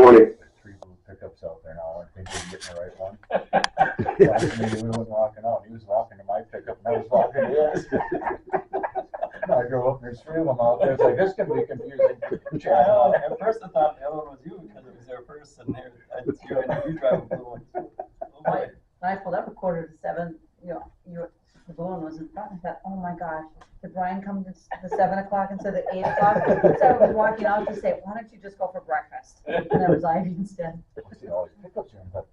morning. Three blue pickups out there now. I think we're getting the right one. Maybe we weren't walking out. He was walking to my pickup and I was walking to his. I drove up and there's three of them out there. It's like, this can be confusing. Well, at first I thought the other one was you because it was there first and there. I know you drive a blue one. Oh, boy. When I pulled up at 6:45, the blue one was in front. I thought, oh my gosh, did Brian come to the 7 o'clock instead of 8 o'clock? So I was walking out to say, why don't you just go for breakfast? And there was Ivy instead. I see all these pickups here, but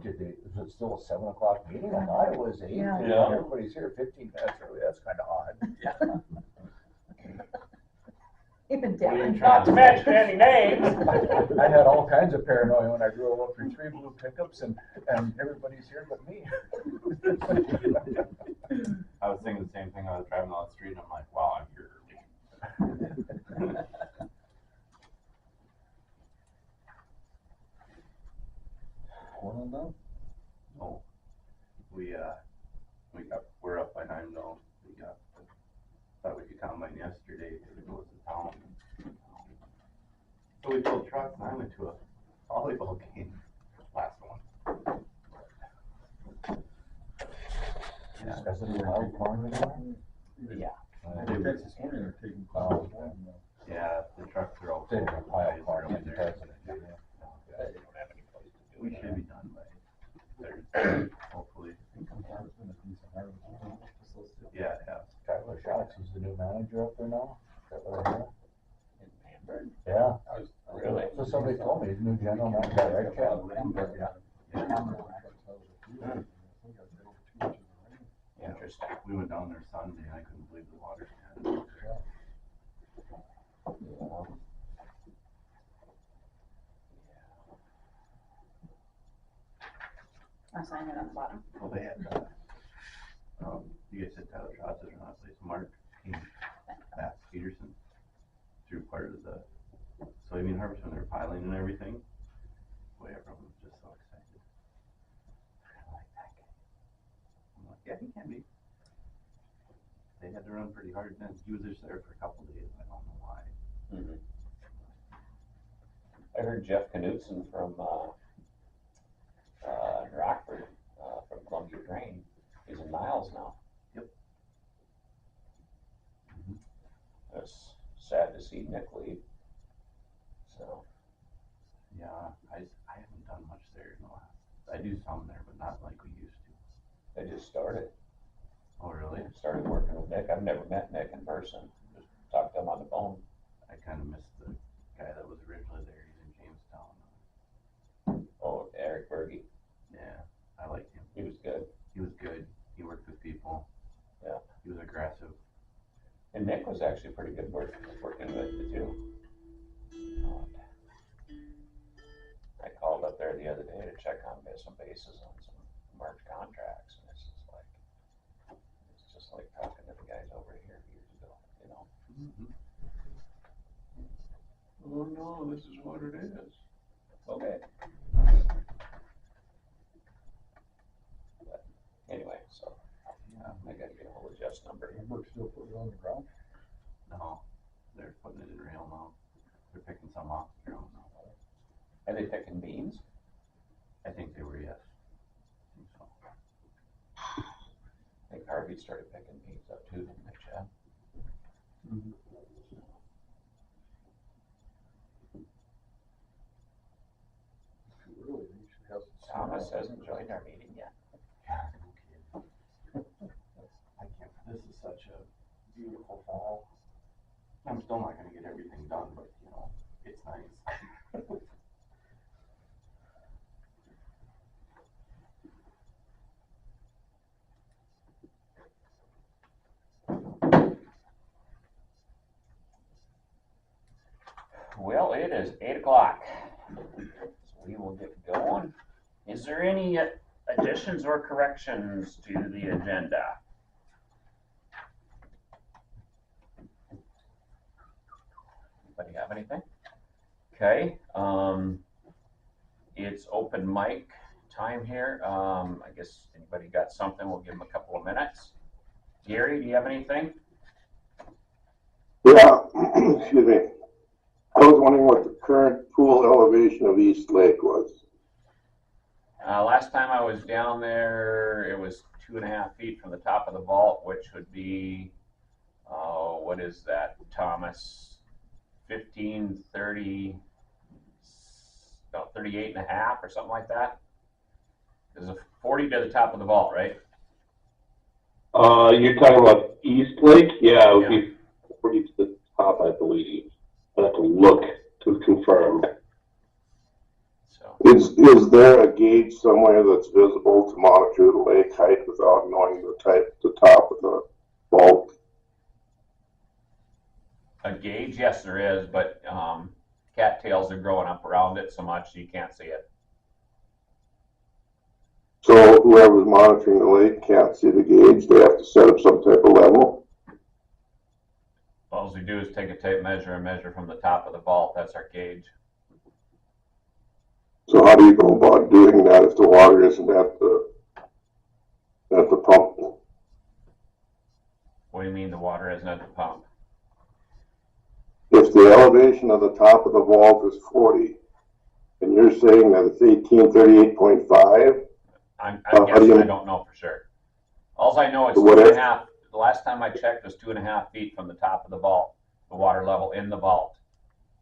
is it still a 7 o'clock meeting? I thought it was 8. Yeah. Yeah. Everybody's here 15 minutes early. That's kind of odd. Even Dan. Not to mention any names. I had all kinds of paranoia when I drove up for three blue pickups and everybody's here but me. I was thinking the same thing. I was driving down the street and I'm like, wow, I'm here early. Well done. Oh, we're up behind though. Thought we could combine yesterday to go to town. So we pulled trucks and I went to a volleyball game, last one. Yeah. Is it allowed farming? Yeah. They were- Texas morning they're taking Oh, calls. okay. Yeah, the trucks are all They full. were pile farming Guys the are president. Yeah. They don't have any place to do We it. should be done by Thursday, hopefully. Yeah, yeah. Tyler Schatz, he's the new manager up there now. Is that what I heard? In Bamberg? Yeah. Really? So somebody told me he's new general manager, right, Chad? Interesting. We went down there Sunday and I couldn't believe the water stand. I signed it on the bottom. Well, they had, you guys said Tyler Schatz is not place. Mark Matt Peterson through part of the soybean harvest when they're piling and everything. Boy, everyone was just so excited. I like that guy. I'm like, yeah, he can be. They had to run pretty hard then. He was just there for a couple days. I don't know why. Mhm. I heard Jeff Knutson from Rockford, from Columbia Grain, he's in Niles now. Yep. It's sad to see Nick leave. So, Yeah, I haven't done much there in the last. I do some there, but not like we used to. they just started Oh, really? working with Nick. I've never met Nick in person, just talked to him on the phone. I kind of missed the guy that was originally there. He's in Jamestown. Oh, Eric Berge, Yeah, I liked him. he was good. He was good. He worked with people. Yeah. He was aggressive. And Nick was actually pretty good working with you too. I called up there the other day to check on some bases on some March contracts, and it's just like talking to the guys over here years ago, you know. Oh, no, this is what it is. Okay. But anyway, so Yeah. I gotta get a hold of Jeff's number. Hamburg still put it on the ground? No, they're putting it in rail now. They're picking some off the ground now. Are they picking beans? I think they were, yes. I think so. I think Harvey started picking beans up too, didn't they, Chad? Really, you should have some. Thomas hasn't joined our meeting yet. Yeah, no kidding. I can't, this is such a beautiful fall. I'm still not gonna get everything done, but you know, it's nice. Well, it is 8 o'clock. So we will get going. Is there any additions or corrections to the agenda? Anybody have anything? Okay, it's open mic time here. I guess anybody got something, we'll give them a couple of minutes. Gary, do you have anything? Yeah, excuse me. I was wondering what the current pool elevation elevation of East Lake was? Last time I was down there, it was 2.5 feet from the top of the vault, which would be, what is that, Thomas? 30, about 38.5 or something like that. There's a 40 to the top of the vault, right? You're talking about East Lake? Yeah, it would be 40 to the top, I believe. I'll have to look to confirm. So Is there a gauge somewhere that's visible to monitor the lake height without knowing the top of the vault? a gauge, yes, there is, but cattails are growing up around it so much you can't see it. So whoever's monitoring the lake can't see the gauge. They have to set up some type of level. All we do is take a tape measure and measure from the top of the vault. That's our gauge. So how do you go about doing that if the water isn't at the pump? What do you mean the water isn't at the pump? If the elevation of the top of the vault is 40, and you're saying that it's 1838.5, I'm how do guessing, you- I don't know for sure. All I know it's What if- 2.5. The last time I checked was 2.5 feet from the top of the vault, the water level in the vault.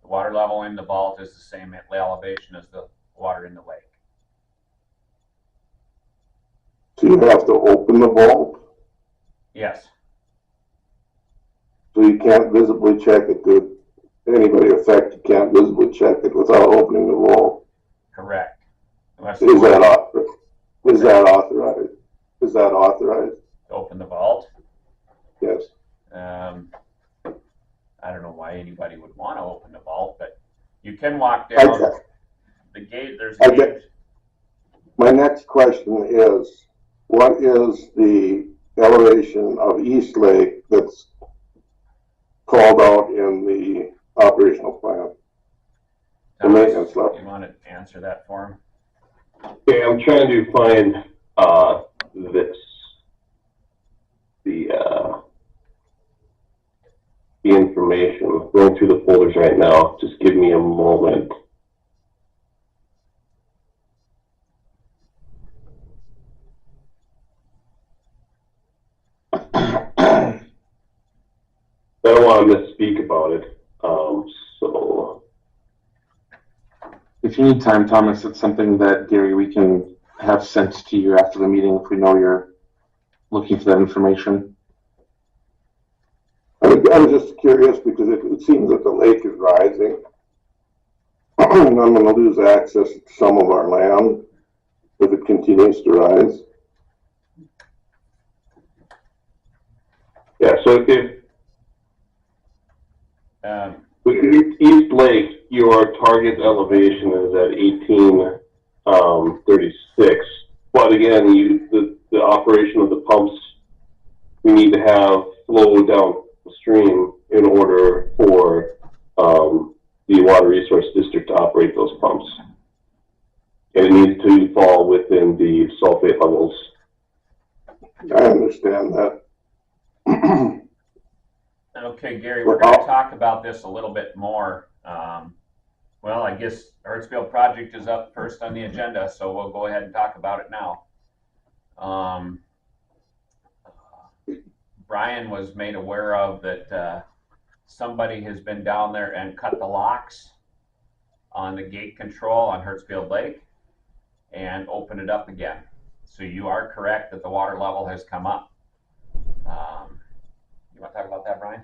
The water level in the vault is the same elevation as the water in the lake. so you have to open the vault, Yes, so you can't visibly check it. Did anybody affected can't visibly check it without opening the vault? correct. Unless Is that authorized? Is that authorized? Is that authorized? to open the vault. Yes. I don't know why anybody would want to open the vault, but you can walk I down get- the gate. There's I a get- gate. My next question is, what is the elevation of East Lake that's called out in the operational plan? The maintenance level. You want to answer that for him? Okay, I'm trying to find the information. I'm going through the folders right now. Just give me a moment. I don't want to misspeak about it. So If you need time, Thomas, it's something that, Gary, we can have sent to you after the meeting if we know you're looking for that information. I'm just curious because it seems that the lake is rising. And I'm going to lose access to some of our land if it continues to rise. Yeah, so if with East Lake, your target elevation is at 1836. But again, the operation of the pumps, we need to have flow down the stream in order for the Water Resource District to operate those pumps. And it needs to fall within the sulfate levels. I understand that. Okay, Gary, we're going to talk about this a little bit more. Well, I guess Hurdsfield Project is up first on the agenda, so we'll go ahead and talk about it now. Brian was made aware of that somebody has been down there and cut the locks on the gate control on Hurdsfield Lake and opened it up again. So you are correct that the water level has come up. You want to talk about that, Brian?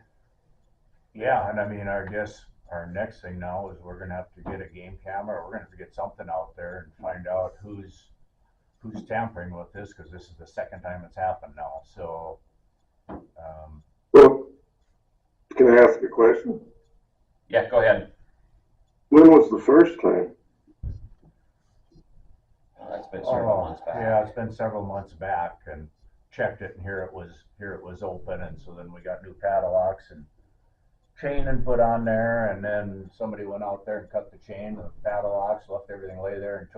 Yeah, and I mean, I guess our next thing now is we're gonna have to get a game camera. We're gonna have to get something out there and find out who's tampering with this, because this is the second time it's happened now. So, Well, can I ask a question? Yeah, go ahead. When was the first time? That's been several months back. yeah, it's been several months back, and checked it, and here it was open, and so then we got new padlocks and chain and put on there, and then somebody went out there and cut the chain and the padlocks, left everything lay there, and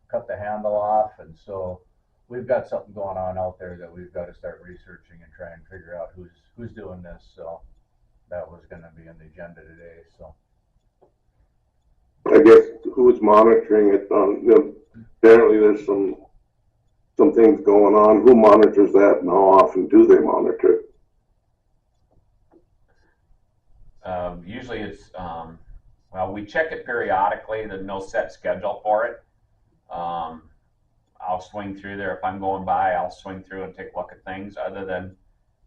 cut the handle off, and so we've got something going on out there that we've got to start researching and try and figure out who's doing this. So that was going to be on the agenda today. So I guess who's monitoring it? Apparently there's some things going on. Who monitors that and how often do they monitor it? Usually it's, well, we check it periodically. There's no set schedule for it. I'll swing through there. If I'm going by, I'll swing through and take a look at things, other than,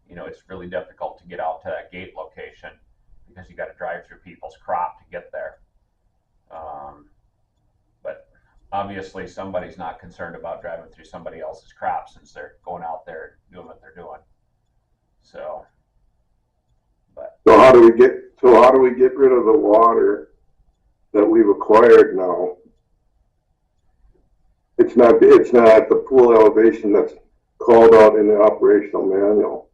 it's really difficult to get out to that gate location because you got to drive through people's crop to get there. But obviously somebody's not concerned about driving through somebody else's crop since they're going out there doing what they're doing. So how do we get rid of the water that we've acquired now? It's not at the pool elevation that's called out in the operational manual.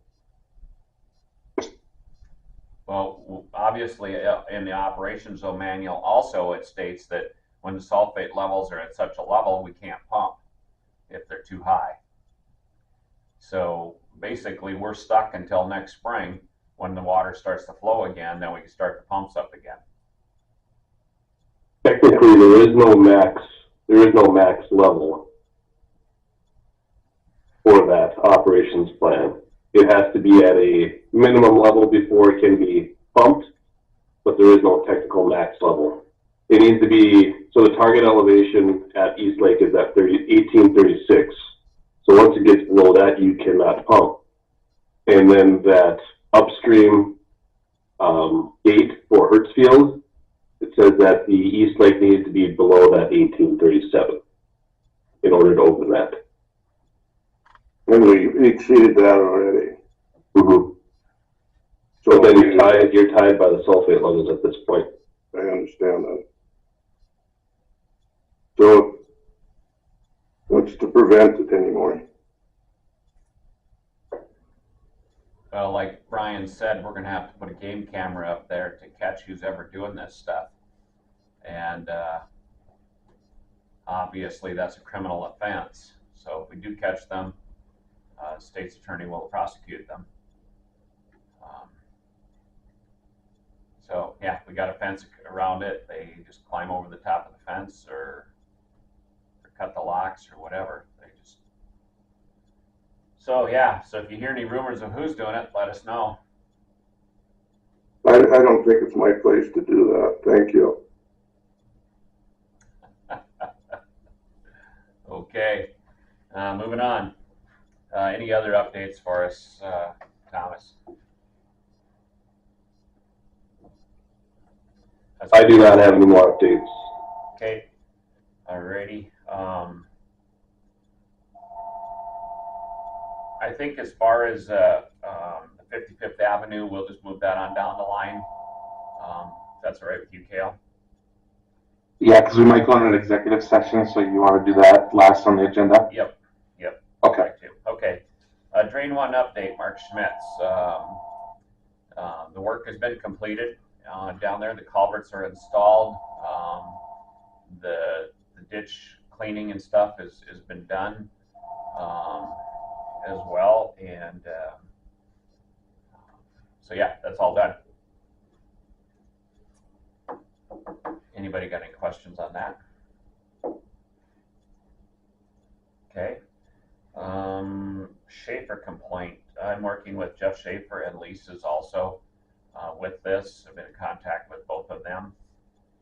Well, obviously in the operations manual also it states that when the sulfate levels are at such a level, we can't pump if they're too high. So basically we're stuck until next spring. When the water starts to flow again, then we can start the pumps up again. Technically, there is no max level for that operations plan. It has to be at a minimum level before it can be pumped, but there is no technical max level. It needs to be, so the target elevation at East Lake is at 1836. So once it gets below that, you cannot pump. And then that upstream gate for Hurdsfield, it says that the East Lake needs to be below that 1837 in order to open that. And we exceeded that already. Mm-hmm. So then you're tied by the sulfate levels at this point. I understand that. So what's to prevent it anymore? Well, like Brian said, we're going to have to put a game camera up there to catch who's ever doing this stuff. And obviously that's a criminal offense. So if we do catch them, the state's attorney will prosecute them. So yeah, we got a fence around it. They just climb over the top of the fence or cut the locks or whatever. So yeah, so if you hear any rumors of who's doing it, let us know. I don't think it's my place to do that. Thank you. Okay, moving on. Any other updates for us, Thomas? I do not have any more updates. Okay, alrighty. I think as far as the 55th Avenue, we'll just move that on down the line. If that's all right with you, Cale? Yeah, because we might go on an executive session, so you want to do that last on the agenda? Yep. Okay. Okay. Drain 1 update, Mark Schmitz. The work has been completed down there. The culverts are installed. The ditch cleaning and stuff has been done as well. And so yeah, that's all done. Anybody got any questions on that? Okay. Schaefer complaint. I'm working with Jeff Schaefer and Lisa's also with this. I've been in contact with both of them,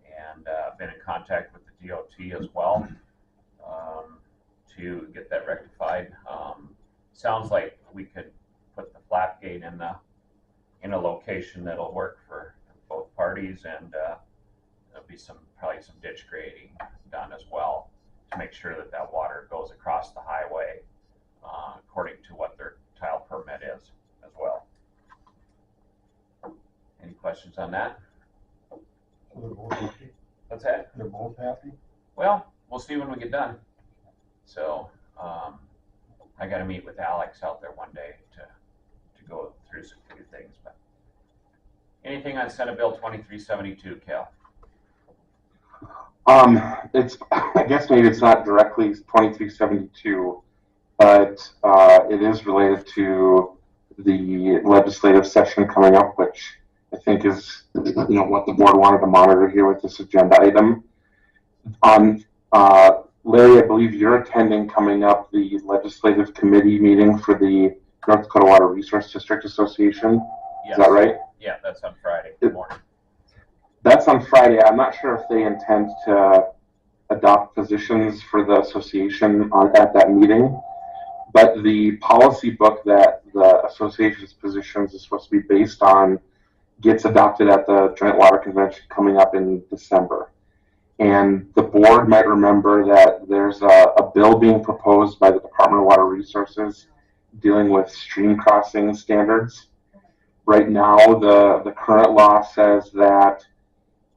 and been in contact with the DOT as well to get that rectified. Sounds like we could put the flap gate in a location that'll work for both parties, and there'll be probably some ditch grading done as well to make sure that water goes across the highway according to what their tile permit is as well. Any questions on that? So they're both happy? What's that? They're both happy? Well, we'll see when we get done. So I got to meet with Alex out there one day to go through some few things. But anything on Senate Bill 2372, Cal? It's, I guess maybe it's not directly 2372, but it is related to the legislative session coming up, which I think is, what the board wanted to monitor here with this agenda item. Larry, I believe you're attending coming up the legislative committee meeting for the North Dakota Water Resource District Association. Yes. Is that right? Yeah, that's on Friday morning. That's on Friday. I'm not sure if they intend to adopt positions for the association at that meeting, but the policy book that the association's positions is supposed to be based on gets adopted at the Joint Water Convention coming up in December. And the board might remember that there's a bill being proposed by the Department of Water Resources dealing with stream crossing standards. Right now, the current law says that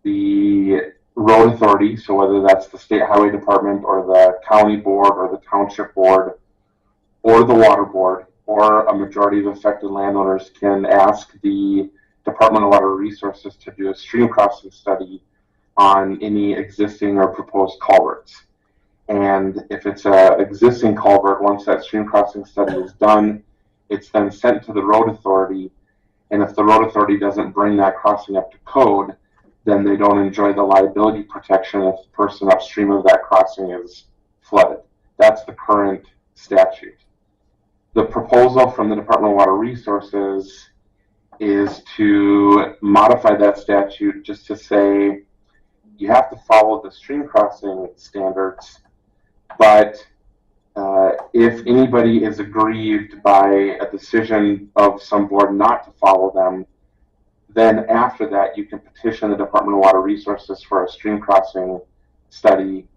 the road authority, so whether that's the state highway department or the county board or the township board or the water board or a majority of affected landowners, can ask the Department of Water Resources to do a stream crossing study on any existing or proposed culverts. And if it's an existing culvert, once that stream crossing study is done, it's then sent to the road authority. And if the road authority doesn't bring that crossing up to code, then they don't enjoy the liability protection if the person upstream of that crossing is flooded. That's the current statute. The proposal from the Department of Water Resources is to modify that statute just to say you have to follow the stream crossing standards, but if anybody is aggrieved by a decision of some board not to follow them, then after that you can petition the Department of Water Resources for a stream crossing study,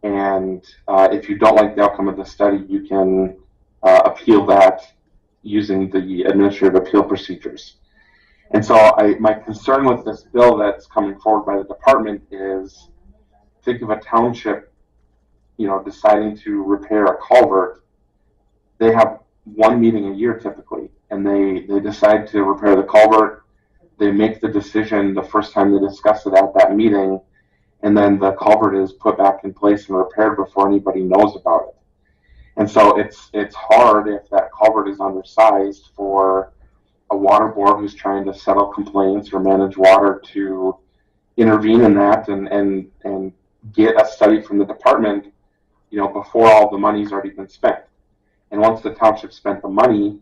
and if you don't like the outcome of the study, you can appeal that using the administrative appeal procedures. And so my concern with this bill that's coming forward by the department is, think of a township, deciding to repair a culvert. They have one meeting a year typically, and they decide to repair the culvert. They make the decision the first time they discuss it at that meeting, and then the culvert is put back in place and repaired before anybody knows about it. And so it's hard if that culvert is undersized for a water board who's trying to settle complaints or manage water to intervene in that and get a study from the department, before all the money's already been spent. And once the township spent the money,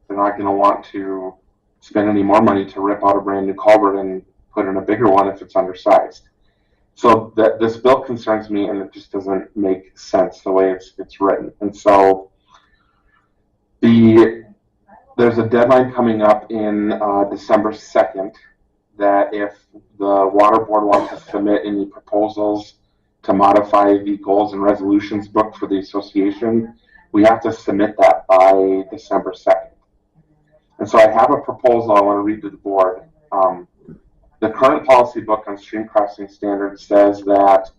they're not going to want to spend any more money to rip out a brand new culvert and put in a bigger one if it's undersized. So this bill concerns me, and it just doesn't make sense the way it's written. And so there's a deadline coming up in December 2nd that if the water board wants to submit any proposals to modify the goals and resolutions book for the association, we have to submit that by December 2nd. And so I have a proposal I want to read to the board. The current policy book on stream crossing standards says that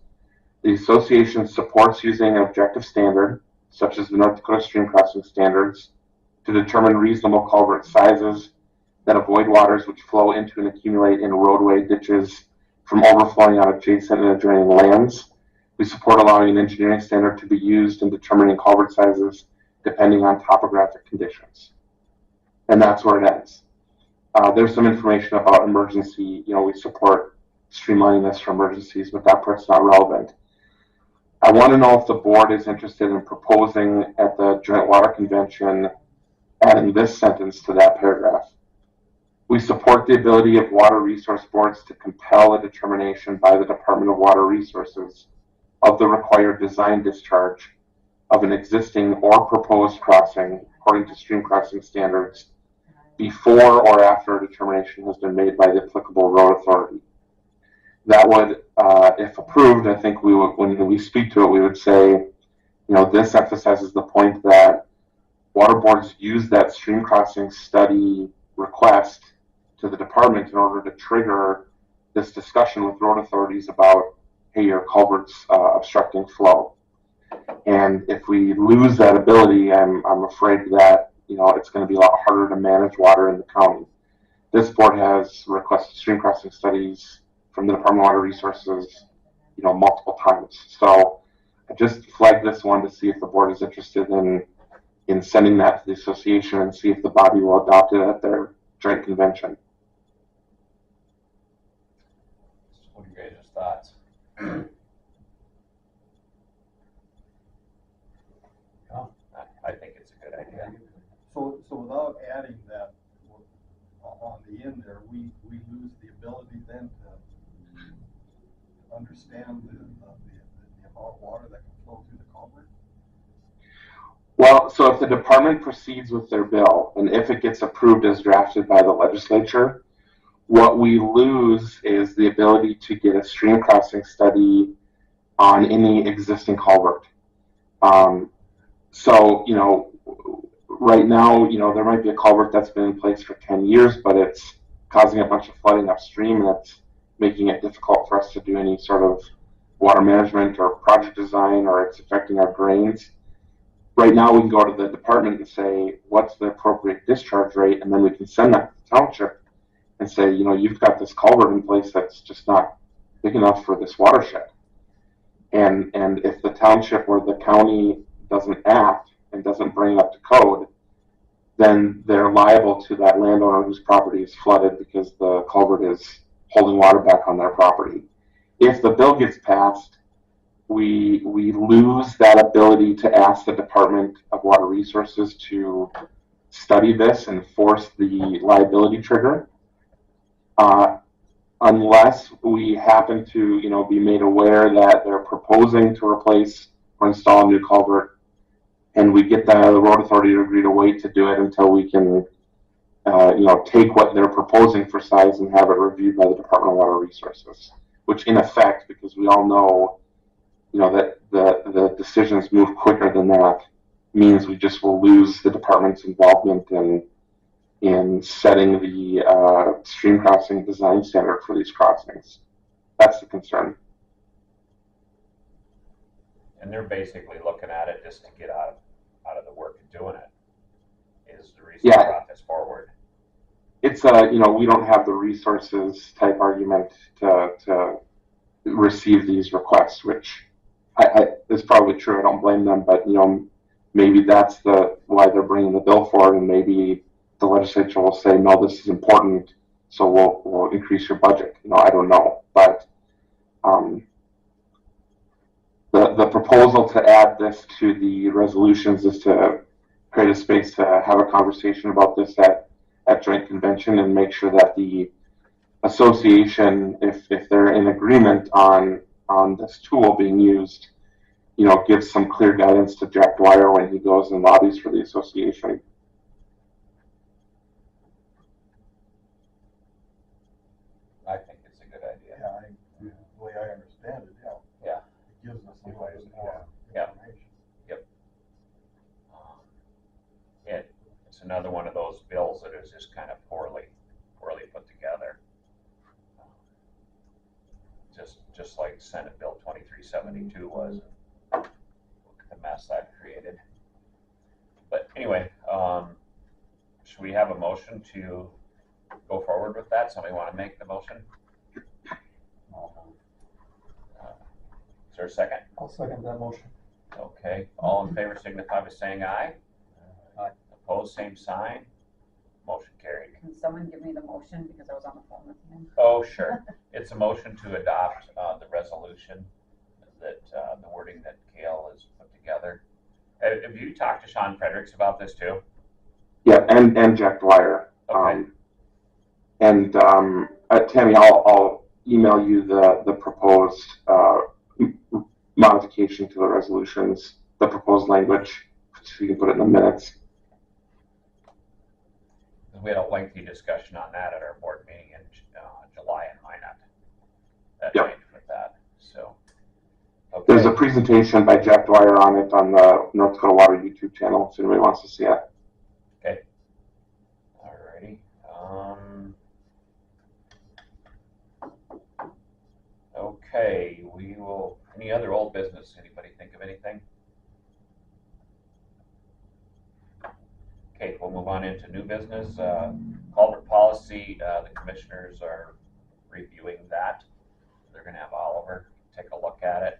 the association supports using an objective standard, such as the North Dakota Stream Crossing Standards, to determine reasonable culvert sizes that avoid waters which flow into and accumulate in roadway ditches from overflowing on adjacent and adjoining lands. We support allowing an engineering standard to be used in determining culvert sizes depending on topographic conditions. And that's where it ends. There's some information about emergency, we support streamlining this for emergencies, but that part's not relevant. I want to know if the board is interested in proposing at the Joint Water Convention adding this sentence to that paragraph. We support the ability of water resource boards to compel a determination by the Department of Water Resources of the required design discharge of an existing or proposed crossing according to stream crossing standards before or after a determination has been made by the applicable road authority. That would, if approved, I think we would, when we speak to it, we would say, this emphasizes the point that water boards use that stream crossing study request to the department in order to trigger this discussion with road authorities about, hey, your culvert's obstructing flow. And if we lose that ability, I'm afraid that it's going to be a lot harder to manage water in the county. This board has requested stream crossing studies from the Department of Water Resources, multiple times. So I just flagged this one to see if the board is interested in sending that to the association and see if the body will adopt it at their joint convention. What are your guys' thoughts? in there, we lose the ability then to understand the amount of water that can flow through the culvert? Well, so if the department proceeds with their bill, and if it gets approved as drafted by the legislature, what we lose is the ability to get a stream crossing study on any existing culvert. So, right now, there might be a culvert that's been in place for 10 years, but it's causing a bunch of flooding upstream, and it's making it difficult for us to do any sort of water management or project design, or it's affecting our drains. Right now, we can go to the department and say, what's the appropriate discharge rate? And then we can send that to the township and say, you've got this culvert in place that's just not big enough for this watershed. And if the township or the county doesn't act and doesn't bring it up to code, then they're liable to that landowner whose property is flooded because the culvert is holding water back on their property. If the bill gets passed, we lose that ability to ask the Department of Water Resources to study this and force the liability trigger, unless we happen to be made aware that they're proposing to replace or install a new culvert, and we get the road authority to agree to wait to do it until we can take what they're proposing for size and have it reviewed by the Department of Water Resources, which in effect, because we all know that the decisions move quicker than that, means we just will lose the department's involvement in setting the stream crossing design standard for these crossings. That's the concern. And they're basically looking at it just to get out of the work of doing it, is the reason I brought this forward. It's we don't have the resources type argument to receive these requests, which is probably true. I don't blame them, but maybe that's why they're bringing the bill forward, and maybe the legislature will say, no, this is important, so we'll increase your budget. I don't know, but the proposal to add this to the resolutions is to create a space to have a conversation about this at joint convention and make sure that the association, if they're in agreement on this tool being used, gives some clear guidance to Jack Dwyer when he goes and lobbies for the association. I think it's a good idea. Yeah, the way I understand it, Yeah. it gives us a little bit more Yeah. information. It's another one of those bills that is just kind of poorly put together. Just like Senate Bill 2372 was. Look at the mess that created. But anyway, should we have a motion to go forward with that? Somebody want to make the motion? Is there a second? I'll second that motion. Okay, all in favor signify by saying aye. Aye. Opposed, same sign. Motion carried. Can someone give me the motion, because I was on the phone with him? Oh, sure. It's a motion to adopt the resolution that the wording that Kale has put together. Have you talked to Sean Fredericks about this too? Yeah, and Jack Dwyer. Okay. Tammy, I'll email you the proposed modification to the resolutions, the proposed language, so you can put it in the minutes. We had a lengthy discussion on that at our board meeting in July in Minot. Yep. With that. So. Okay. There's a presentation by Jack Dwyer on it on the North Dakota Water YouTube channel, if anybody wants to see it. Okay. Alrighty. Okay, we will, any other old business? Anybody think of anything? Okay, we'll move on into new business. Culvert policy, the commissioners are reviewing that. They're gonna have Oliver take a look at it.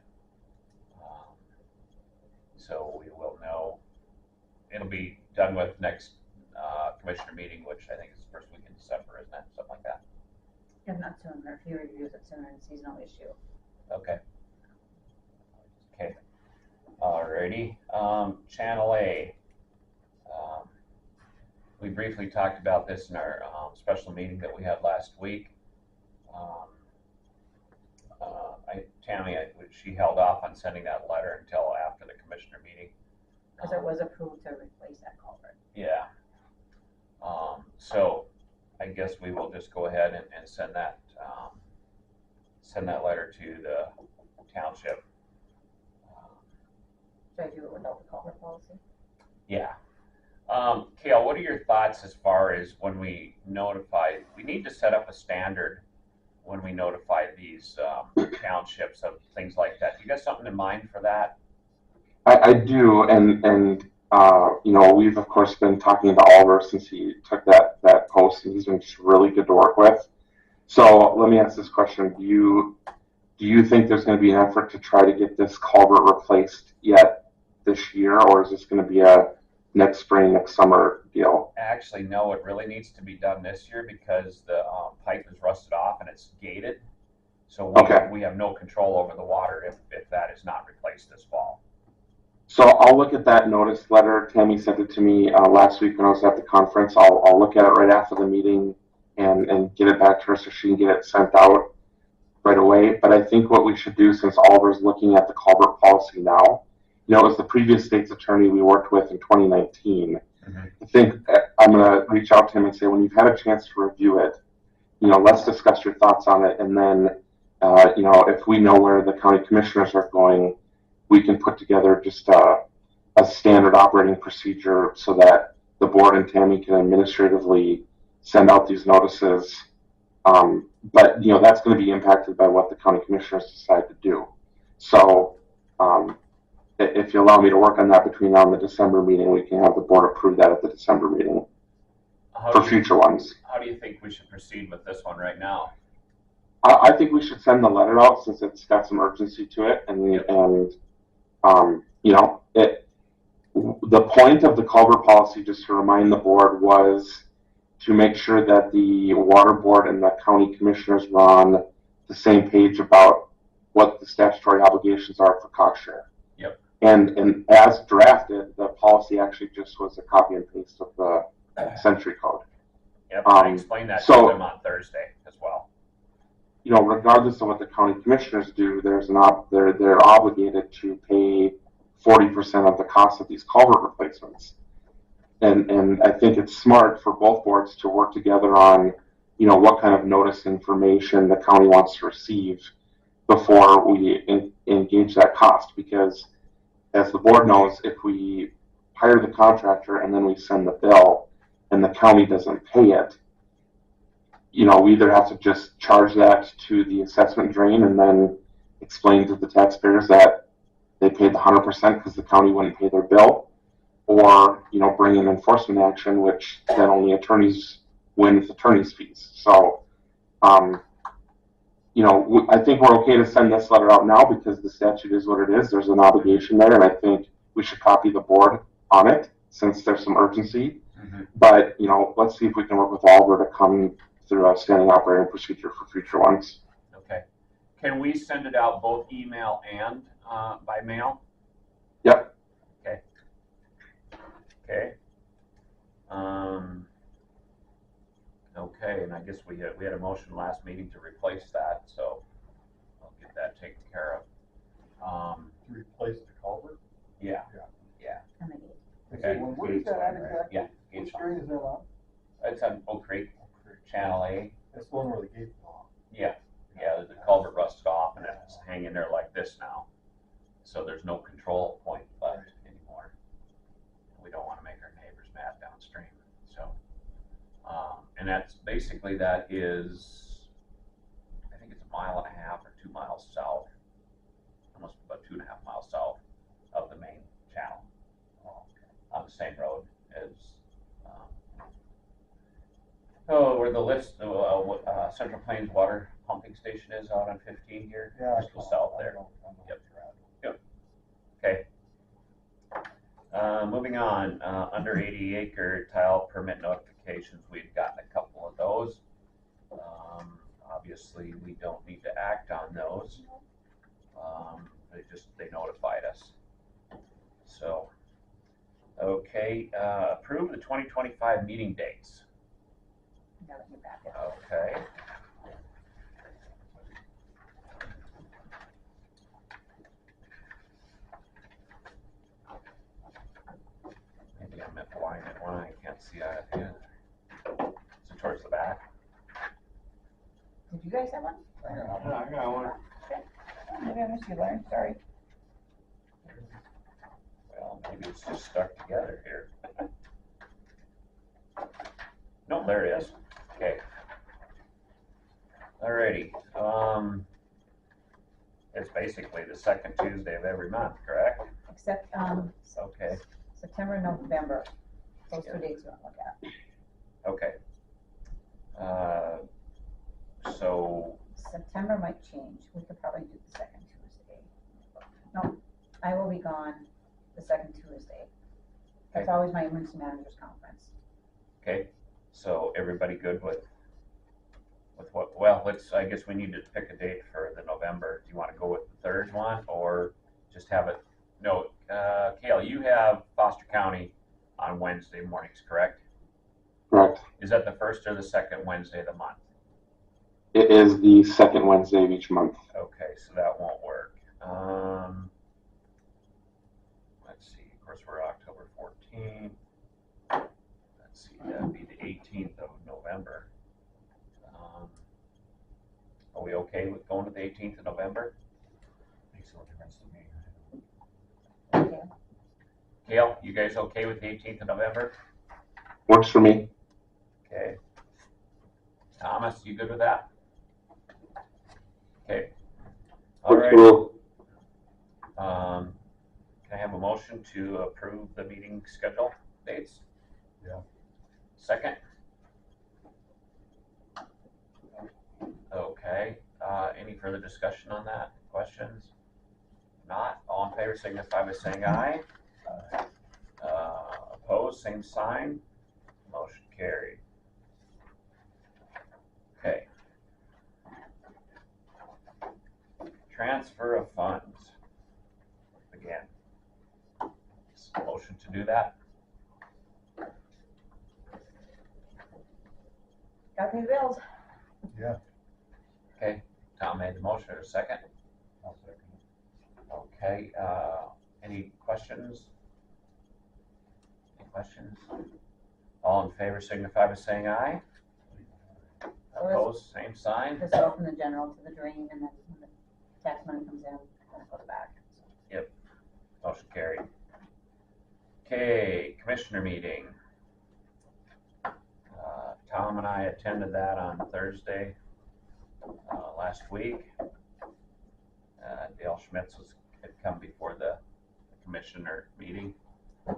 So we will know, it'll be done with next commissioner meeting, which I think is the first week in December, isn't it? Something like that. If not sooner, if he reviews it sooner and sees no issue. Okay. Okay. Alrighty. Channel A. We briefly talked about this in our special meeting that we had last week. Tammy, she held off on sending that letter until after the commissioner meeting. Cause it was approved to replace that culvert. Yeah. So I guess we will just go ahead and send that letter to the township. Should I do it without the culvert policy? Yeah. Kale, what are your thoughts as far as when we notify, we need to set up a standard when we notify these townships of things like that. You got something in mind for that? I do, and you know, we've of course been talking to Oliver since he took that post, and he's been just really good to work with. So let me ask this question: Do you think there's going to be an effort to try to get this culvert replaced yet this year, or is this going to be a next spring, next summer deal? Actually, no, it really needs to be done this year because the pipe is rusted off and it's gated. So we have no control over the water if that is not replaced this fall. So I'll look at that notice letter. Tammy sent it to me last week when I was at the conference. I'll look at it right after the meeting and get it back to her so she can get it sent out right away. But I think what we should do, since Oliver's looking at the culvert policy now, you know, it was the previous state's attorney we worked with in 2019. Mm-hmm. I think I'm going to reach out to him and say, when you've had a chance to review it, you know, let's discuss your thoughts on it. And then, you know, if we know where the county commissioners are going, we can put together just a standard operating procedure so that the board and Tammy can administratively send out these notices. But, you know, that's going to be impacted by what the county commissioners decide to do. So, if you allow me to work on that between now and the December meeting, we can have the board approve that at the December meeting for future ones. How do you think we should proceed with this one right now? I think we should send the letter out since it's got some urgency to it, and you know, the point of the culvert policy, just to remind the board, was to make sure that the Waterboard and the county commissioners were on the same page about what the statutory obligations are for cost share. Yep. And as drafted, the policy actually just was a copy and paste of the Century Code. Yep, I explained that to them on Thursday as well. You know, regardless of what the county commissioners do, they're obligated to pay 40% of the cost of these culvert replacements. And I think it's smart for both boards to work together on, you know, what kind of notice information the county wants to receive before we engage that cost. Because as the board knows, if we hire the contractor and then we send the bill and the county doesn't pay it, you know, we either have to just charge that to the assessment drain and then explain to the taxpayers that they paid the 100% because the county wouldn't pay their bill, or, you know, bring an enforcement action, which then only attorneys win with attorneys' fees. So, you know, I think we're okay to send this letter out now because the statute is what it is. There's an obligation there, and I think we should copy the board on it since there's some urgency. Mm-hmm. But, you know, let's see if we can work with Oliver to come through a standing operating procedure for future ones. Okay. Can we send it out both email and by mail? Yep. Okay. Okay. Okay, and I guess we had a motion last meeting to replace that, so I'll get that taken care of. To replace the culvert? Yeah. Yeah. And the gate. Okay. Where is that at exactly? Yeah. Which drain is that on? It's on Oak Creek, Channel A. That's the one where the gate fell off. Yeah. Yeah, the culvert rusted off and it's hanging there like this now. So there's no control point left anymore. We don't want to make our neighbors mad downstream. So, and that's basically, that is, I think it's 1.5 miles or 2 miles south, almost about 2.5 miles south of the main channel, on the same road as, where the list, Central Plains Water Pumping Station is out on 15 here, just to the south there. Yep. Yep. Okay. Moving on, under 80 acre tile permit notifications, we've gotten a couple of those. Obviously, we don't need to act on those. They notified us. So, okay, approve the 2025 meeting dates. got it in your packet. Okay. Maybe I'm at blind at one, I can't see out of here. Is it towards the back? Did you guys have one? I got Yeah, I got one. Maybe I missed you, Larry, sorry. Well, maybe it's just stuck together here. No, there it is. Okay. Alrighty, it's basically the second Tuesday of every month, correct? Except, Okay, September, November, those 2 dates you want to look at. okay. So, September might change, we could probably do the second Tuesday. No, I will be gone the second Tuesday. That's Okay. always my emergency managers conference. okay, so everybody good with what, well, I guess we need to pick a date for the November. Do you wanna go with the third one, or just have it, no, Kale, you have Foster County on Wednesday mornings, correct? Correct. Is that the first or the second Wednesday of the month? It is the second Wednesday of each month. Okay, so that won't work. Let's see, of course, we're October 14th. Let's see, that'd be the 18th of November. Are we okay with going to the 18th of November? Makes no difference to me. Okay. Kale, you guys okay with the 18th of November? Works for me. Okay. Thomas, you good with that? Okay. All Works right. well. Can I have a motion to approve the meeting schedule dates? Yeah. Second? Okay, any further discussion on that? Questions? Not, all in favor signify by saying aye. Opposed, same sign. Motion carried. Okay. Transfer of funds. Again. Motion to do that? Gotta pay the bills. Yeah, Okay, Tom made the motion, or a second? I'll second it. Okay, any questions? Any questions? All in favor signify by saying aye. Opposed, same sign. Just go from the general to the drain, and then when the tax money comes in, then it goes back. Motion carried. Okay, commissioner meeting. Tom and I attended that on Thursday last week. Dale Schmitz had come before the commissioner meeting, and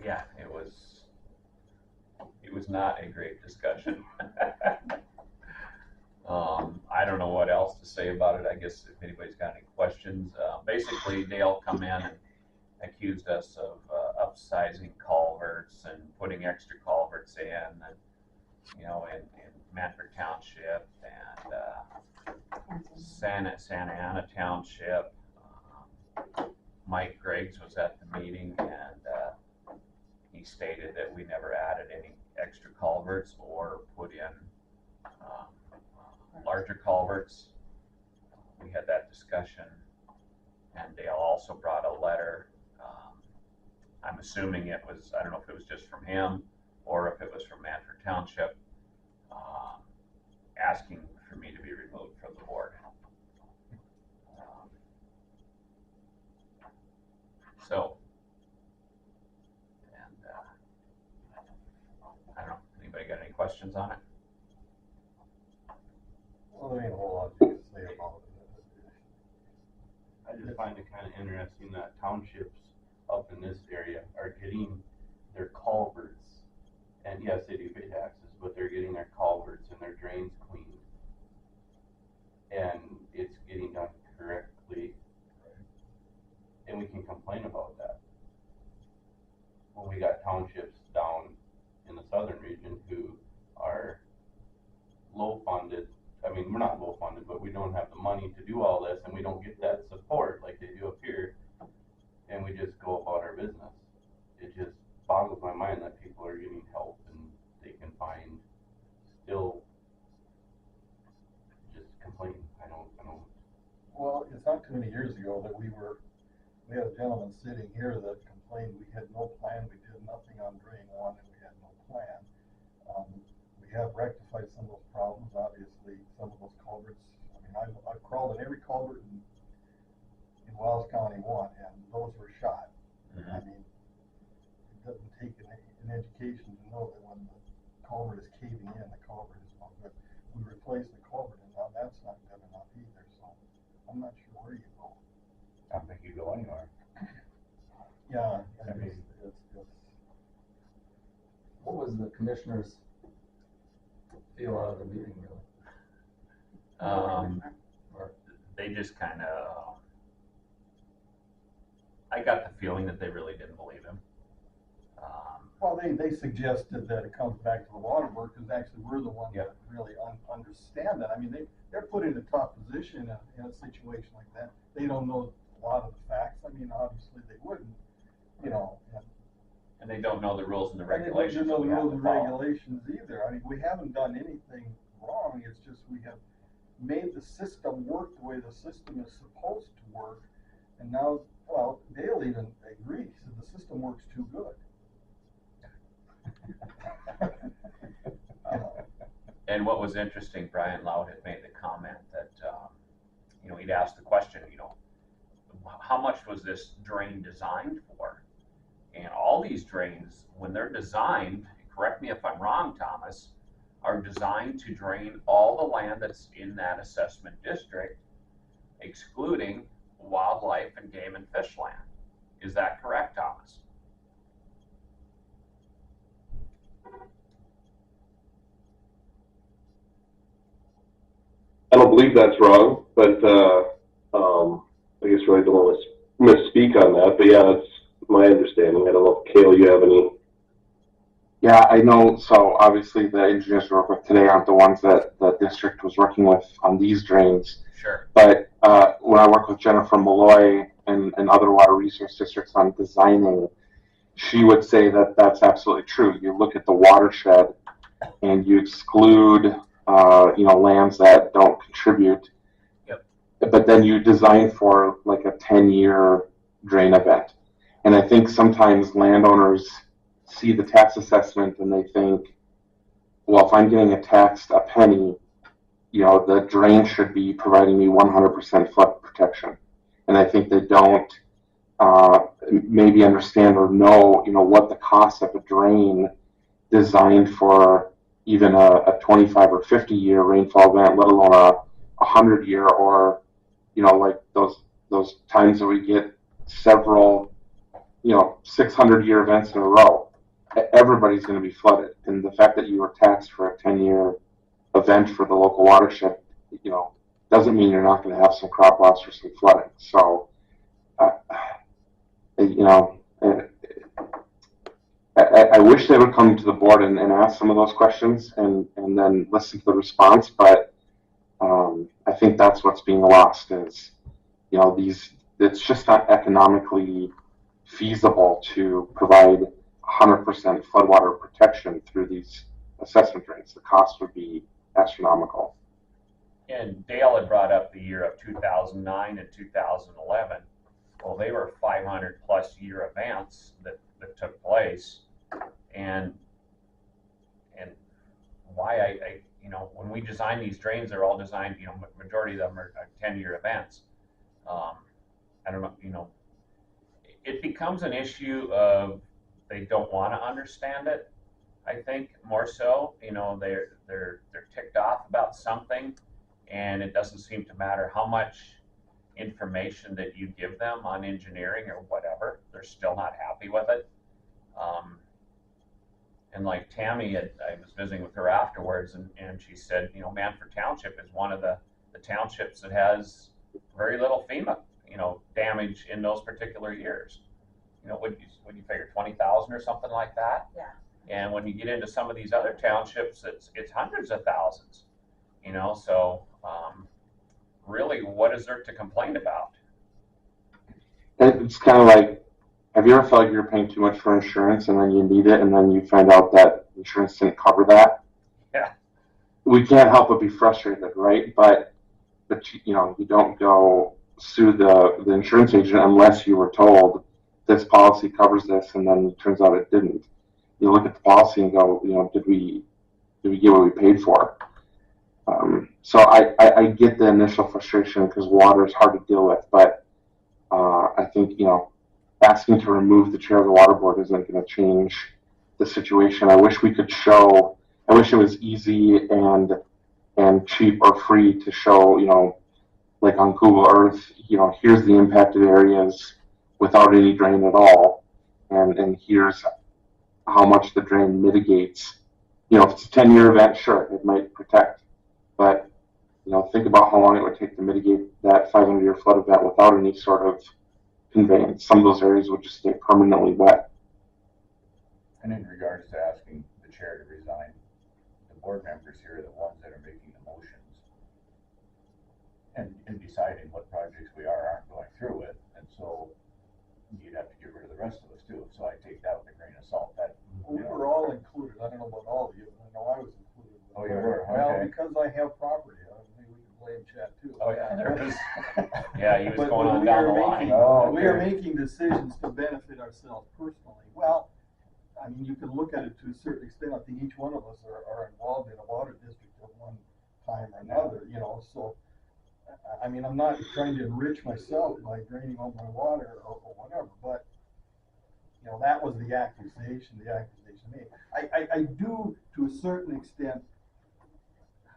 yeah, it was not a great discussion. I don't know what else to say about it. I guess if anybody's got any questions, basically Dale come in and accused us of upsizing culverts and putting extra culverts in, and in Manford Township and Santa Ana Township. Mike Griggs was at the meeting, and he stated that we never added any extra culverts or put in larger culverts. We had that discussion, and Dale also brought a letter. I'm assuming it was, I don't know if it was just from him or if it was from Manford Township, asking for me to be removed from the board. So, and I don't know, anybody got any questions on it? Well, there ain't a whole lot you can say about it. I just find it kind of interesting that townships up in this area are getting their culverts, and yes, they do pay taxes, but they're getting their culverts and their drains cleaned. And it's getting done correctly, and we can complain about that. When we got townships down in the southern region who are low funded, I mean, we're not low funded, but we don't have the money to do all this, and we don't get that support like they do up here, and we just go about our business. It just boggles complain? I don't. Well, it's not too many years ago that we had a gentleman sitting here that complained we had no plan, we did nothing on drain one, and we had no plan. We have rectified some of those problems, obviously, some of those culverts. I mean, I've crawled in every culvert in Wells County one, and those were shot. Mhm. I mean, it doesn't take an education to know that when the culvert is caving in, the culvert is not good. We replaced the culvert, and now that's not good enough either, so I'm not sure where you go. I don't think you go anywhere. Yeah, I mean, it's What was the commissioner's feel out of the meeting, really? Or, They just kind of, I got the feeling that they really didn't believe him. well, they suggested that it comes back to the Waterboard, because actually we're the ones Yep. that really understand that. I mean, they're put in a tough position in a situation like that. They don't know a lot of the facts. I mean, obviously they wouldn't, you know. And they don't know the rules and the And they don't regulations know that we the have rules to and follow. regulations either. I mean, we haven't done anything wrong. It's just we have made the system work the way the system is supposed to work. And now, well, Dale even agreed. He said the system works too good. And what was interesting, Brian Loud had made the comment that, he'd asked the question, how much was this drain designed for? And all these drains, when they're designed, correct me if I'm wrong, Thomas, are designed to drain all the land that's in that assessment district, excluding wildlife and game and fish land. Is that correct, Thomas? I don't believe that's wrong, but, I guess really don't want to misspeak on that, but yeah, that's my understanding. I don't know if Cale, you have any. Yeah, I know. So obviously the engineers we work with today aren't the ones that the district was working with on these drains. Sure. But when I work with Jennifer Malloy and other water resource districts on designing, she would say that that's absolutely true. You look at the watershed and you exclude, lands that don't contribute. Yep. But then you design for like a 10-year drain event. And I think sometimes landowners see the tax assessment and they think, well, if I'm getting taxed a penny, the drain should be providing me 100% flood protection. And I think they don't maybe understand or know, what the cost of a drain designed for even a 25 or 50-year rainfall event, let alone a 100-year, or, like those times that we get several, 600-year events in a row. Everybody's going to be flooded. And the fact that you were taxed for a 10-year event for the local watershed, doesn't mean you're not going to have some crop loss or some flooding. So, I wish they would come to the board and ask some of those questions and then listen to the response. But I think that's what's being lost is, it's just not economically feasible to provide 100% floodwater protection through these assessment drains. The cost would be astronomical. And Dale had brought up the year of 2009 and 2011. Well, they were 500 plus year events that took place. And why I when we design these drains, they're all designed, majority of them are 10-year events. I don't know, it becomes an issue of they don't want to understand it. I think more so, they're ticked off about something, and it doesn't seem to matter how much information that you give them on engineering or whatever, they're still not happy with it. And like Tammy, I was visiting with her afterwards, and she said, Manford Township is one of the townships that has very little FEMA, damage in those particular years. Would you figure 20,000 or something like that? Yeah. And when you get into some of these other townships, it's hundreds of thousands. So really, what is there to complain about? It's kind of like, have you ever felt like you're paying too much for insurance and then you need it and then you find out that insurance didn't cover that? Yeah. We can't help but be frustrated, right? But but you don't go sue the insurance agent unless you were told this policy covers this, and then it turns out it didn't. You look at the policy and go, did we get what we paid for? So I get the initial frustration because water is hard to deal with, but I think asking to remove the chair of the water board isn't going to change the situation. I wish we could show. I wish it was easy and cheap or free to show. Like on Google Earth, here's the impacted areas without any drain at all, and here's how much the drain mitigates. If it's a 10-year event, sure, it might protect, but think about how long it would take to mitigate that 500-year flood event without any sort of conveyance. Some of those areas would just stay permanently wet. And in regards to asking the chair to resign, the board members here are the ones that are making the motions and deciding what projects we aren't going through with, and so you'd have to get rid of the rest of us too. So I take that with a grain of salt. That We were all included. I don't know about all of you, but I know I was included. Oh, you were? Well, Okay. because I have property, maybe we can blame Chad too. Oh, yeah, there is. Yeah, he was But going on we down are the line. making- Oh, We are okay. making decisions to benefit ourselves personally. Well, I mean, you can look at it to a certain extent. I think each one of us are involved in a water district at one time or another, so, I mean, I'm not trying to enrich myself by draining all my water or whatever, but, that was the accusation made. I do, to a certain extent,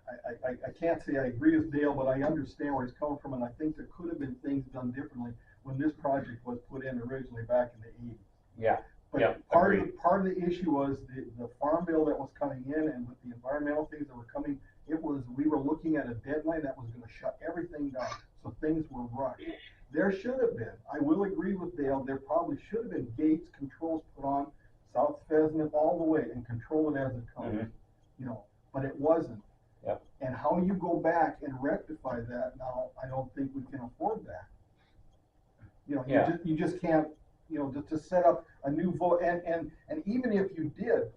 I can't say I agree with Dale, but I understand where he's coming from, and I think there could have been things done differently when this project was put in originally back in the 80s. Yeah, But yeah, part agreed. of the issue was the farm bill that was coming in, and with the environmental things that were coming, we were looking at a deadline that was gonna shut everything down, so things were rushed. There should have been, I will agree with Dale, there probably should have been gates, controls put on South Pheasant all the way and control it as it comes, but it wasn't. Yep. And how you go back and rectify that now, I don't think we can afford that. Yeah. You just can't, to set up a new vote, and even if you did,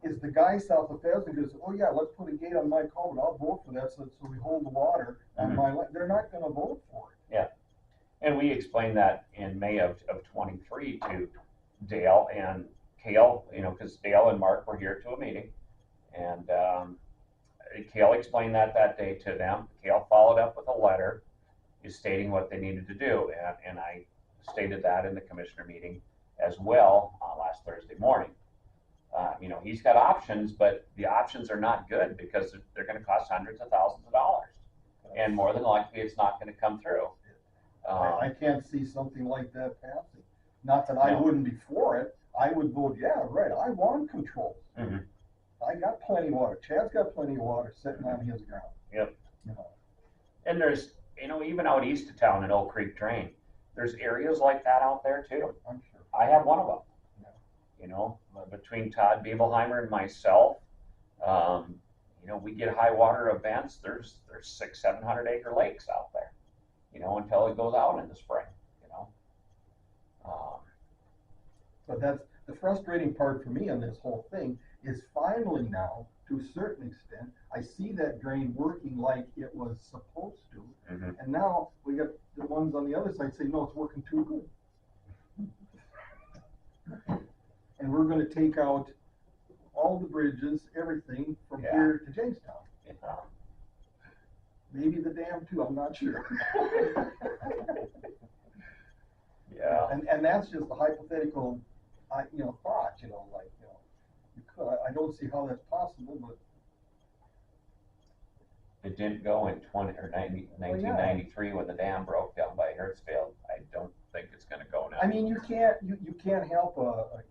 is the guy south of Pheasant goes, oh yeah, let's put a gate on my culvert, I'll vote for that, so we hold the water on my land, they're not gonna vote for it. Yeah, and we explained that in May of 23 to Dale and Cale, because Dale and Mark were here to a meeting, and Cale explained that day to them. Cale followed up with a letter stating what they needed to do, and I stated that in the commissioner meeting as well last Thursday morning. He's got options, but the options are not good because they're going to cost hundreds of thousands of dollars, and more than likely it's not going to come through. I can't see something like that passing. Not that I No. wouldn't be for it, I would vote, yeah, right, I want controls. Mhm. I got plenty of water, Chad's got plenty of water sitting on his ground. Yep. And there's, even out east of town in Oak Creek Drain, there's areas like that out there too. I'm sure. I have one of them. Between Todd Bevelheimer and myself, we get high water events. There's 600-700 acre lakes out there, until it goes out in the spring, But that's the frustrating part for me on this whole thing is finally now, to a certain extent, I see that drain working like it was supposed to. Mhm. And now we got the ones on the other side say, no, it's working too good. And we're gonna take out all the bridges, everything from Yeah. here to Jamestown. Maybe the dam too, I'm not sure. Yeah. And that's just a hypothetical, thought, you could, I don't see how that's possible, but. It didn't go in 1993 when the dam broke down by Hurdsfield. I don't think it's going to go now. I mean, you can't help a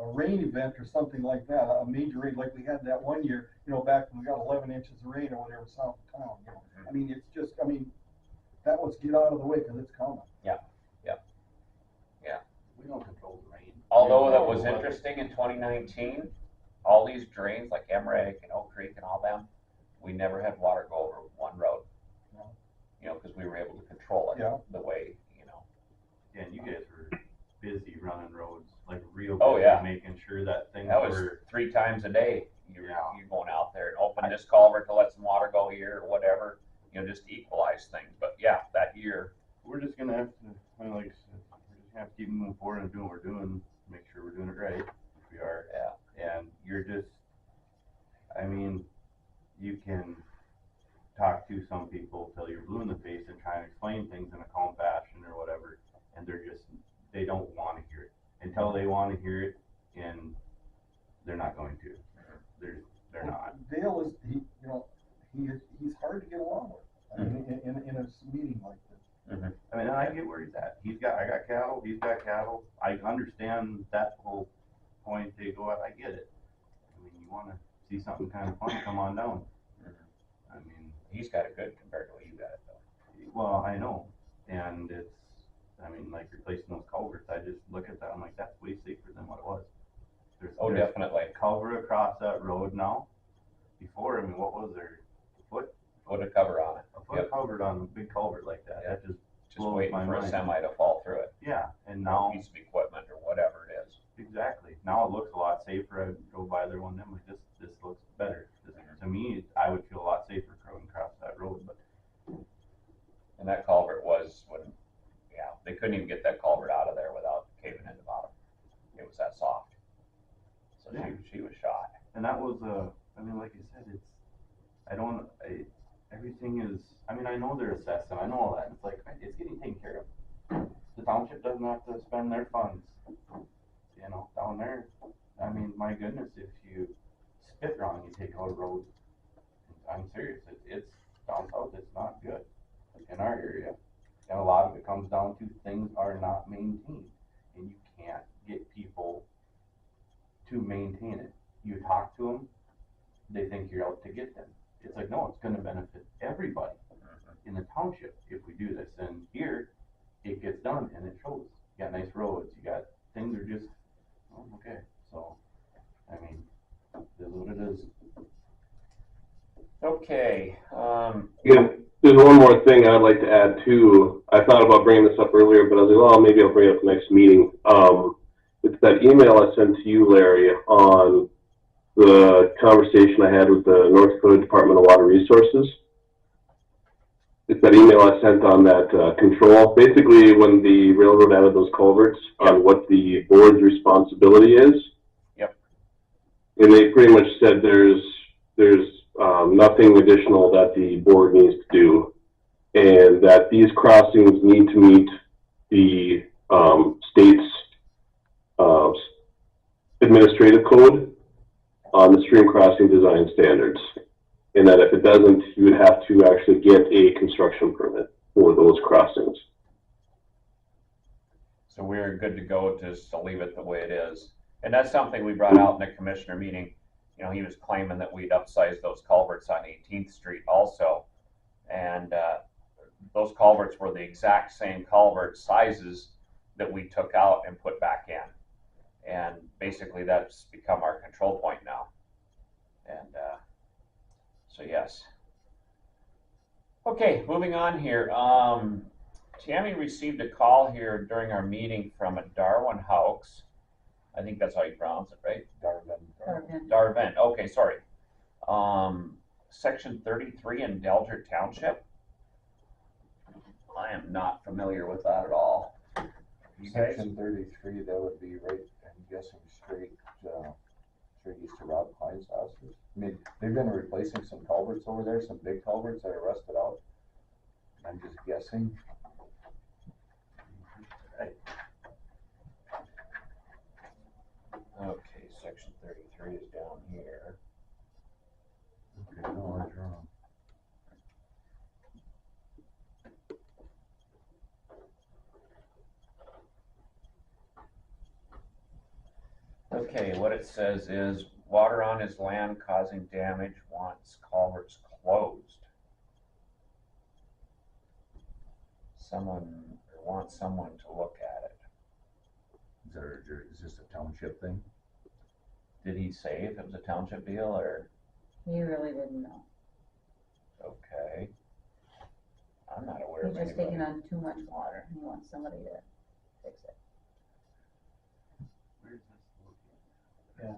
rain event or something like that, a major rain, like we had that one year, back when we got 11 inches of rain or whatever south of town, I mean, it's just, that was get out of the way because it's coming. We don't control the rain. Although that was interesting in 2019, all these drains like Emmerich and Oak Creek and all them, we never had water go over one road. Because we were able to control it the way, Yeah, and you guys were busy running roads, like real busy, Oh, yeah. making sure that things that was were. 3 times a day. You're Yeah. going out there and open this culvert to let some water go here or whatever. just to equalize things. But yeah, that year, We're just gonna have to, I mean, like I said, we're just gonna have to keep moving forward and doing what we're doing, make sure we're doing it right, if we are. yeah, And you're just, I mean, you can talk to some people till you're blue in the face and try and explain things in a calm fashion or whatever, and they don't wanna hear it. Until they wanna hear it, and they're not going to. They're not. Dale is, he's hard to get along with, I mean, in a meeting like this. I mean, I get where he's at. I got cattle, he's got cattle. I understand that whole point they go at, I get it. I mean, you wanna see something kind of fun, come on down. I mean, he's got it good compared to what you got it though. well, I know, and I mean, like replacing those culverts, I just look at that, I'm like, that's way safer than what it was. Oh, There's definitely. a culvert across that road now. Before, I mean, what was there? Put a cover on it. A foot covered on a big culvert like that. Yep. That just Just waiting for a semi to fall through it. Yeah, and Or now a piece of equipment or whatever it is. exactly. Now it looks a lot safer. I drove by there one day. I'm like, this looks better. To me, I would feel a lot safer going across that road. But And that culvert was they couldn't even get that culvert out of there without caving in the bottom. It was that soft. So Yeah. she was shot. and that was I mean, like I said, everything is. I mean, I know they're assessed and I know all that. It's like it's getting taken care of. The township doesn't have to spend their funds. Down there. I mean, my goodness, if you spit wrong, you take out a road. I'm serious. It's down south. It's not good in our area, and a lot of it comes down to things are not maintained, and you can't get people to maintain it. You talk to them, they think you're out to get them. It's like, no, it's going to benefit everybody in the township if we do this. And here, it gets done, and it shows. You got nice roads. You got things are just okay. So, I mean, it is what it is. Okay. Yeah, there's one more thing I'd like to add too. I thought about bringing this up earlier, but I was like, well, maybe I'll bring it up next meeting. It's that email I sent to you, Larry, on the conversation I had with the North Dakota Department of Water Resources. It's that email I sent on that control. Basically, when the railroad added those culverts, on what the board's responsibility is. Yep. And they pretty much said there's nothing additional that the board needs to do, and that these crossings need to meet the state's administrative code on the stream crossing design standards. And that if it doesn't, you would have to actually get a construction permit for those crossings. So we're good to go just to leave it the way it is. And that's something we brought out in the commissioner meeting. He was claiming that we'd upsize those culverts on 18th Street also. And those culverts were the exact same culvert sizes that we took out and put back in. And basically that's become our control point now. And so yes. Okay, moving on here. Tammy received a call here during our meeting from a Darwin Hawks. I think that's how you pronounce it, right? Darvin. Okay, sorry. Section 33 in Delger Township. I am not familiar with that at all. You guys? Section 33, that would be right, I'm guessing straight east of Rob Klein's house. I mean, they've been replacing some culverts over there, some big culverts that are rusted out. I'm just guessing. Okay, section 33 is down here. Okay, no, that's wrong. Okay, what it says is water on his land causing damage, wants culverts closed. Wants someone to look at it. Is this a township thing? Did he say if it was a township deal or? He really didn't know. Okay. I'm not aware He's of just anybody. taking on too much water. He wants somebody to fix it. Where's this located?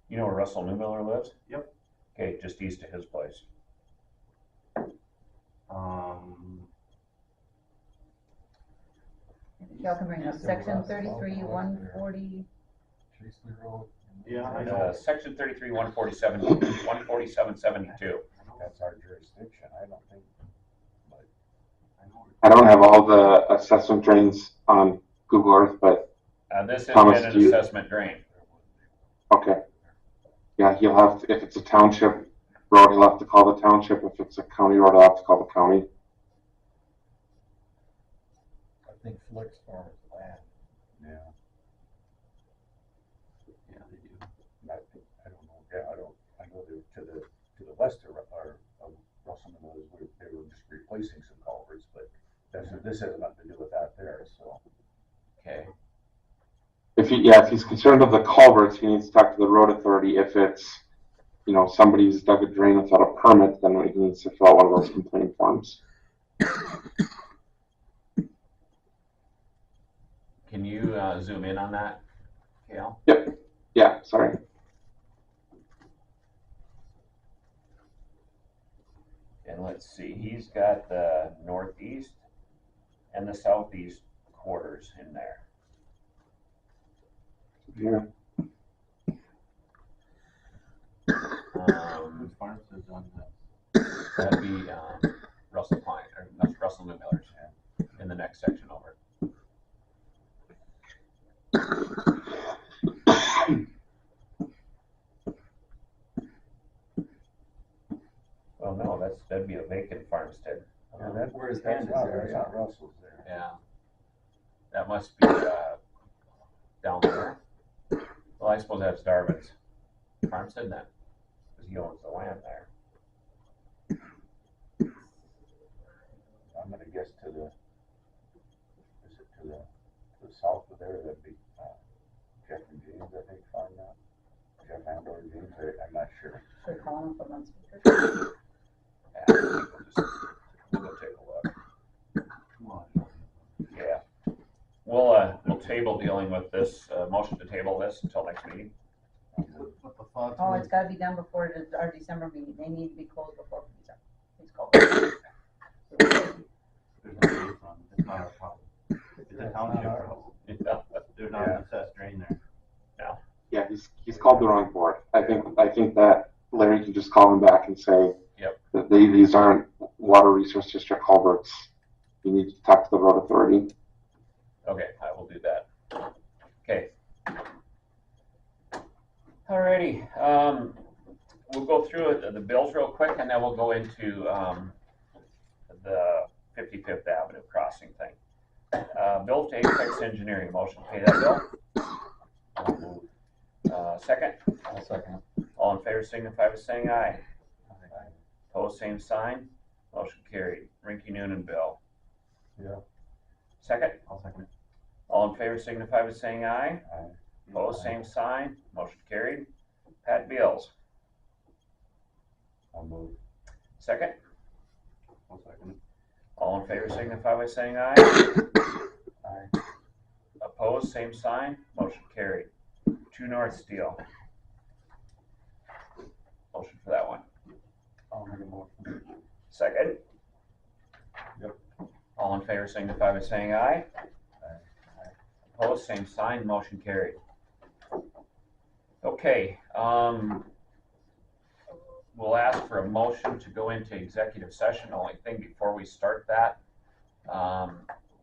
You know where Russell Newmiller lives? Yep. Okay, just east of his place. Y'all can bring up section 33, 140. Chasley Road. Yeah, I know. Section 33, 147, 147.72. That's our jurisdiction, I don't think. I don't have all the assessment drains on Google Earth, but This has Thomas, been do an you- assessment drain. okay. Yeah, he'll have to, if it's a township road, he'll have to call the township. If it's a county road, he'll have to call the county. I think Flex Farms land. Yeah, Yeah, they do. I don't know, yeah, I know they're to the west of Russellman, they were just replacing some culverts, but this has nothing to do with that there, so. Okay. If he's concerned of the culverts, he needs to talk to the road authority. If it's, somebody's dug a drain without a permit, then he needs to fill out one of those complaint forms. Can you zoom in on that, Kale? Yep. Yeah, sorry. And let's see, he's got the northeast and the southeast quarters in there. Yeah. Whose farm says on that? That'd be Russell Pine, or that's Russell New Miller's in the next section over. Well, no, that'd be a vacant farmstead. Where's That's Candace not, area? that's not Russell's there. Yeah. That must be down there. Well, I suppose that's Darvin's farmstead then, because he owns the land there. I'm gonna guess to the south of there, that'd be, Jeff and James, I think, farm now. Jeff and or James, I'm not sure. Should we call him from on speaker? Yeah, I think we'll go take a look. Come on. Yeah. We'll table dealing with this, motion to table this until next meeting. What the thoughts? Oh, it's gotta be done before our December meeting. They need to be closed before December. Please call. There's no dates on it. It's not our problem. It's a township problem. There's not an assessed drain there. Yeah, he's called the wrong board. I think that Larry can just call him back and say Yep. that these aren't water resource district culverts. You need to talk to the road authority. Okay, I will do that. Okay. Alrighty, we'll go through the bills real quick and then we'll go into the 55th Avenue crossing thing. Bill to Apex Engineering, motion to pay that bill. Second, I'll second. all in favor signify by saying aye. Opposed, same sign, motion carried. Rinky Noonan bill. Yeah. Second, I'll second it. all in favor signify by saying aye. Aye. Opposed, same sign, motion carried. Pat Beals, I'll move. second, I'll second it. all in favor signify by saying aye. Aye. Opposed, same sign, motion carried. 2 North Steel. Motion for that one. I'll make a motion. Second. Yep. All in favor signify by saying aye. Opposed, same sign, motion carried. Okay, we'll ask for a motion to go into executive session. Only thing before we start that,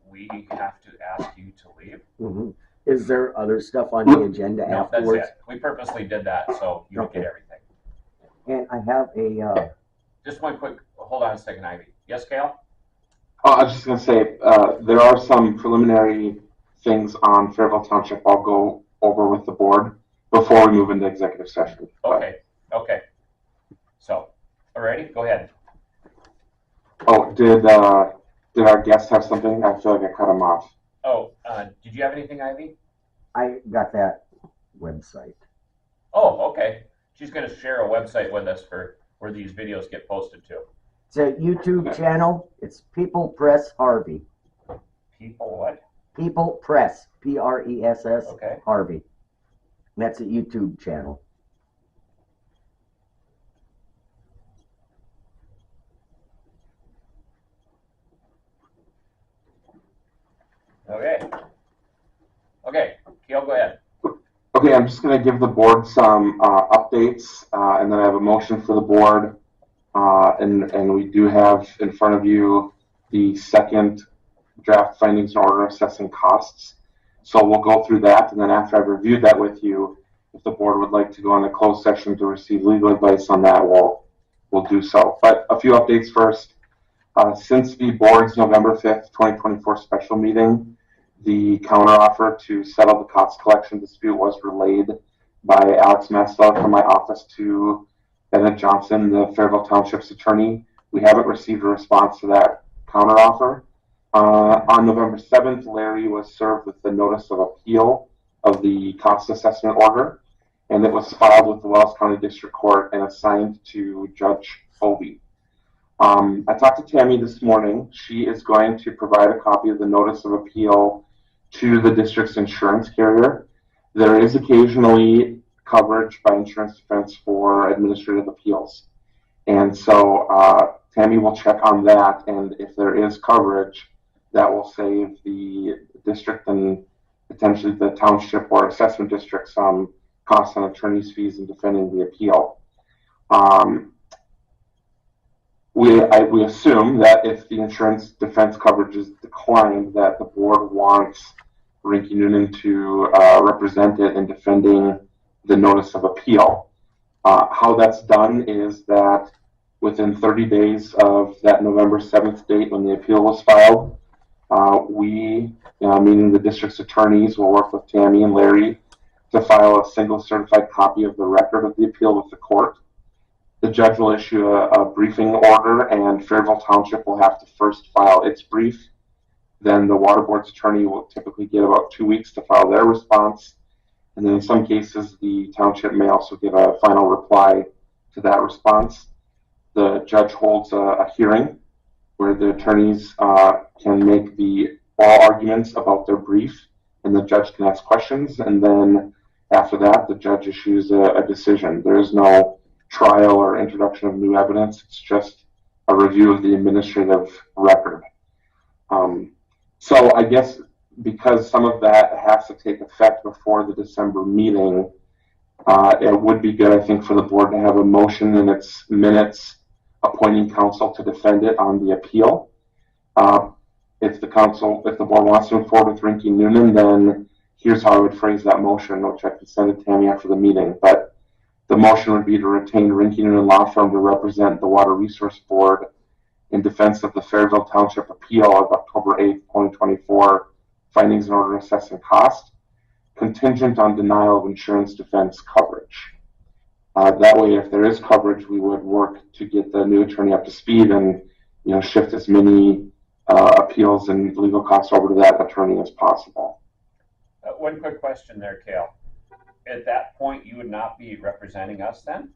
we have to ask you to leave. Mhm. Is there other stuff on the agenda No, that's afterwards? it. We purposely did that, so you don't get Okay. everything. And I have a, Just one quick, hold on a second, Ivy. Yes, Gail? Oh, I was just gonna say, there are some preliminary things on Fairville Township I'll go over with the board before we move into executive session. Okay. So, alrighty, go ahead. Oh, did our guest have something? I feel like I cut him off. Oh, did you have anything, Ivy? I got that website. Oh, okay. She's gonna share a website with us for where these videos get posted to. It's a YouTube channel. It's People Press Harvey. People what? People Press, Press, Okay. Harvey. And that's a YouTube channel. Okay. Okay, I'm just going to give the board some updates, and then I have a motion for the board. And we do have in front of you the second draft findings and order assessing costs. So we'll go through that, and then after I've reviewed that with you, if the board would like to go on a closed session to receive legal advice on that, we'll do so. But a few updates first. Since the board's November 5th, 2024 special meeting, the counteroffer to settle the cost collection dispute was relayed by Alex Maslow from my office to Bennett Johnson, the Fairville Township's attorney. We haven't received a response to that counteroffer. On November 7th, Larry was served with the notice of appeal of the cost assessment order, and it was filed with the Wells County District Court and assigned to Judge Foley. I talked to Tammy this morning. She is going to provide a copy of the notice of appeal to the district's insurance carrier. There is occasionally coverage by insurance defense for administrative appeals. And so Tammy will check on that, and if there is coverage, that will save the district and potentially the township or assessment district some costs on attorney's fees in defending the appeal. We assume that if the insurance defense coverage is declined, that the board wants Rinky Noonan to represent it in defending the notice of appeal. How that's done is that within 30 days of that November 7th date when the appeal was filed, we, meaning the district's attorneys, will work with Tammy and Larry to file a single certified copy of the record of the appeal with the court. The judge will issue a briefing order, and Fairville Township will have to first file its brief. Then the Waterboard's attorney will typically get about 2 weeks to file their response. And then in some cases, the township may also give a final reply to that response. The judge holds a hearing where the attorneys can make the oral arguments about their brief, and the judge can ask questions. And then after that, the judge issues a decision. There is no trial or introduction of new evidence. It's just a review of the administrative record. So I guess because some of that has to take effect before the December meeting, it would be good, I think, for the board to have a motion in its minutes appointing counsel to defend it on the appeal. If the board wants to move forward with Rinky Noonan, then here's how I would phrase that motion, which I can send to Tammy after the meeting. But the motion would be to retain Rinky Noonan Law Firm to represent the Water Resource Board in defense of the Fairville Township appeal of October 8th, 2024, findings and order assessing cost, contingent on denial of insurance defense coverage. That way, if there is coverage, we would work to get the new attorney up to speed and shift as many appeals and legal costs over to that attorney as possible. One quick question there, Cale. At that point, you would not be representing us then?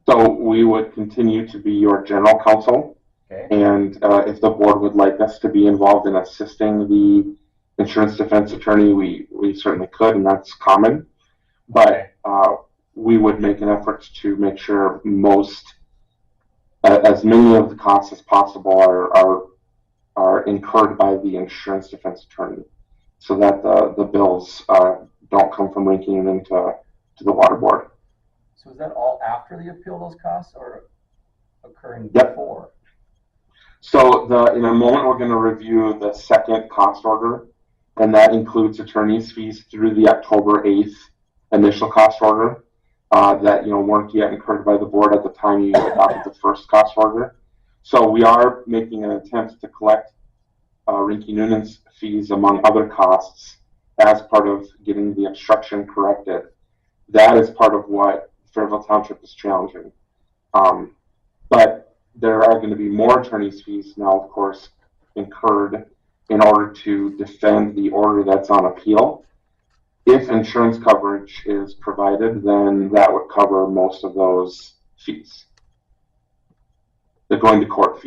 So we would continue to be your general counsel. Okay. And if the board would like us to be involved in assisting the insurance defense attorney, we certainly could, and that's common. But we would make an effort to make sure as many of the costs as possible are incurred by the insurance defense attorney, so that the bills don't come from Rinky Noonan to the water board. So is that all after the appeal, those costs, or occurring Yep. before? So in a moment, we're going to review the second cost order, and that includes attorney's fees through the October 8th initial cost order that weren't yet incurred by the board at the time you adopted the first cost order. So we are making an attempt to collect Rinky Noonan's fees among other costs as part of getting the obstruction corrected. That is part of what Fairville Township is challenging. But there are going to be more attorney's fees now, of course, incurred in order to defend the order that's on appeal. If insurance coverage is provided, then that would cover most of those fees. The going to court fees.